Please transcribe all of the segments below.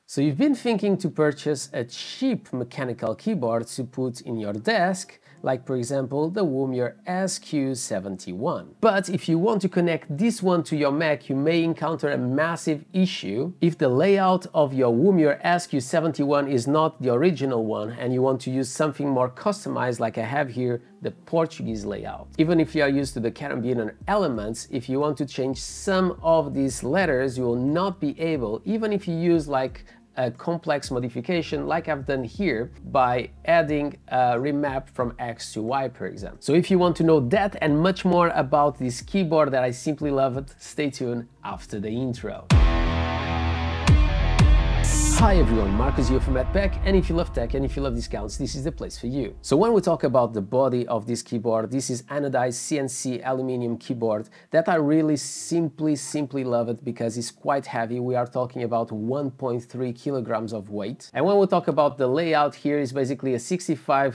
So you've been thinking to purchase a cheap mechanical keyboard to put in your desk, like for example the Womier Sk-71. But if you want to connect this one to your Mac, you may encounter a massive issue if the layout of your Womier Sk-71 is not the original one and you want to use something more customized like I have here, the Portuguese layout. Even if you are used to the Caribbean elements, if you want to change some of these letters, you will not be able, even if you use like a complex modification like I've done here by adding a remap from X to Y, for example. So if you want to know that and much more about this keyboard that I simply love it, stay tuned after the intro. Hi everyone, Marcus here from madpack, and if you love tech and if you love discounts, this is the place for you. So when we talk about the body of this keyboard, this is anodized CNC aluminum keyboard that I really simply love it because it's quite heavy. We are talking about 1.3 kilograms of weight. And when we talk about the layout here, is basically a 65%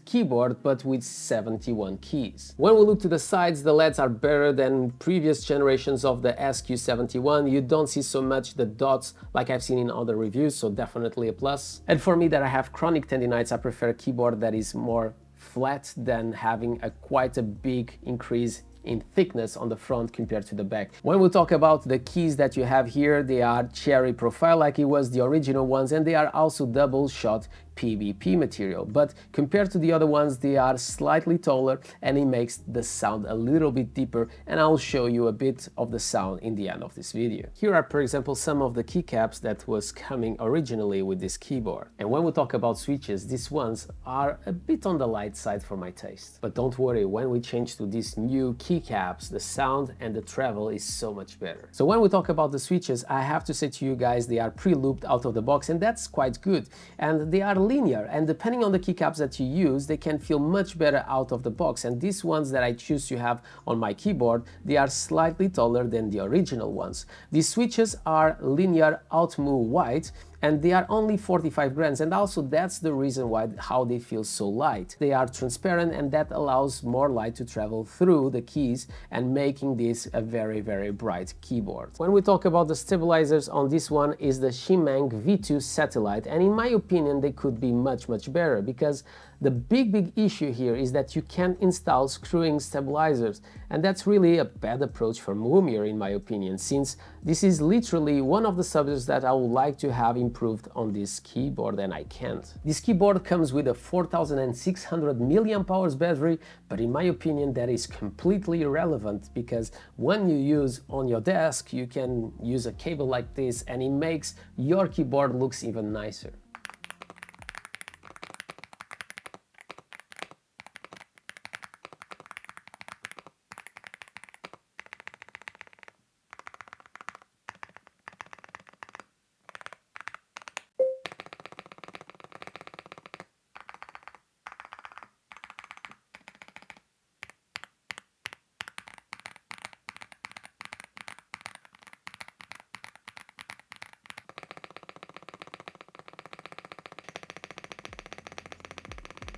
keyboard but with 71 keys. When we look to the sides, the LEDs are better than previous generations of the Sk-71. You don't see so much the dots like I've seen in other reviews, so definitely a plus. And for me that I have chronic tendinitis, I prefer a keyboard that is more flat than having quite a big increase in thickness on the front compared to the back. When we talk about the keys that you have here, they are cherry profile like it was the original ones, and they are also double shot PVP material, but compared to the other ones they are slightly taller and it makes the sound a little bit deeper, and I'll show you a bit of the sound in the end of this video. Here are, for example, some of the keycaps that was coming originally with this keyboard. And when we talk about switches, these ones are a bit on the light side for my taste. But don't worry, when we change to these new keycaps, the sound and the travel is so much better. So when we talk about the switches, I have to say to you guys, they are pre-looped out of the box, and that's quite good. And they are linear, and depending on the keycaps that you use, they can feel much better out of the box. And these ones that I choose to have on my keyboard, they are slightly taller than the original ones. These switches are linear outmove white, and they are only 45 grams, and also that's the reason why how they feel so light. They are transparent, and that allows more light to travel through the keys and making this a very bright keyboard. When we talk about the stabilizers on this one, is the Shimang V2 Satellite, and in my opinion they could be much better, because the big issue here is that you can't install screwing stabilizers, and that's really a bad approach from Womier in my opinion, since this is literally one of the subjects that I would like to have improved on this keyboard and I can't. This keyboard comes with a 4600 mAh battery, but in my opinion that is completely irrelevant, because when you use on your desk you can use a cable like this and it makes your keyboard looks even nicer.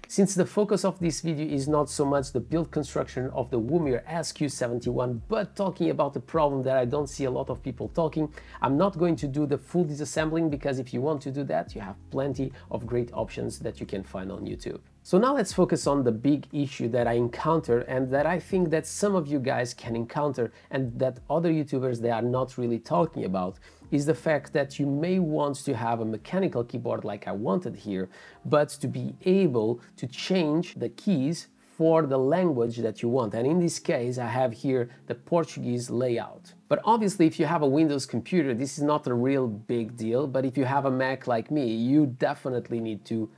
Since the focus of this video is not so much the build construction of the Womier Sk-71, but talking about the problem that I don't see a lot of people talking, I'm not going to do the full disassembling, because if you want to do that, you have plenty of great options that you can find on YouTube. So now let's focus on the big issue that I encounter, and that I think that some of you guys can encounter and that other YouTubers they are not really talking about, is the fact that you may want to have a mechanical keyboard like I wanted here, but to be able to change the keys for the language that you want. And in this case, I have here the Portuguese layout. But obviously, if you have a Windows computer, this is not a real big deal. But if you have a Mac like me, you definitely need to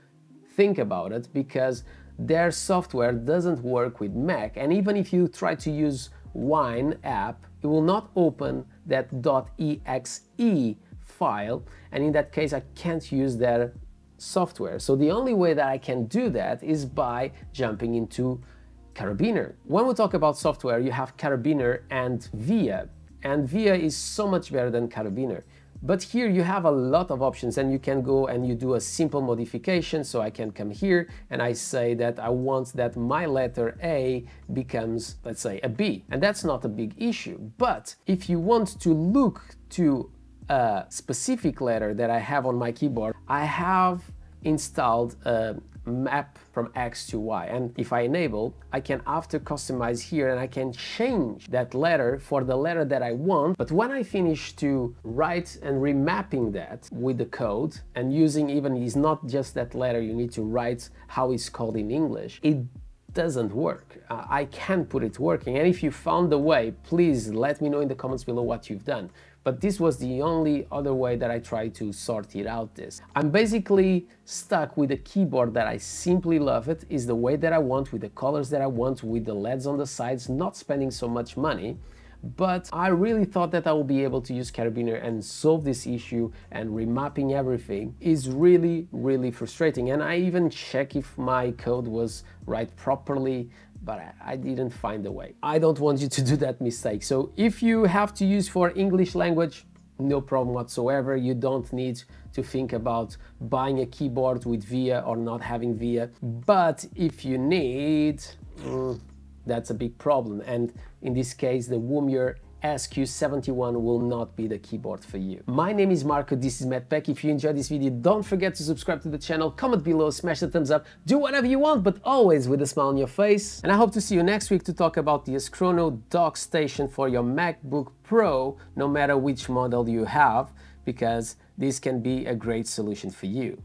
think about it, because their software doesn't work with Mac. And even if you try to use Wine app, it will not open that .exe file, and in that case I can't use their software. So the only way that I can do that is by jumping into Carabiner. When we talk about software, you have Carabiner and Via, and Via is so much better than Carabiner. But here you have a lot of options, and you can go and you do a simple modification. So I can come here and I say that I want that my letter A becomes, let's say, a B. And that's not a big issue. But if you want to look to a specific letter that I have on my keyboard, I have installed a map from X to Y, and if I enable, I can after customize here and I can change that letter for the letter that I want. But when I finish to write and remapping that with the code and using, even it's not just that letter, you need to write how it's called in English, it doesn't work. I can't put it working, and if you found the way, please let me know in the comments below what you've done. But this was the only other way that I tried to sort it out this. I'm basically stuck with a keyboard that I simply love. It is the way that I want, with the colors that I want, with the LEDs on the sides, not spending so much money. But I really thought that I will be able to use Carabiner and solve this issue, and remapping everything is really, really frustrating. And I even check if my code was right properly, but I didn't find a way. I don't want you to do that mistake. So if you have to use for English language, no problem whatsoever. You don't need to think about buying a keyboard with VIA or not having VIA. But if you need, that's a big problem. And in this case, the Womier Sk-71 will not be the keyboard for you. My name is Marco, this is madpack. If you enjoyed this video, don't forget to subscribe to the channel, comment below, smash the thumbs up, do whatever you want, but always with a smile on your face. And I hope to see you next week to talk about the Chrono dock station for your MacBook Pro, no matter which model you have, because this can be a great solution for you.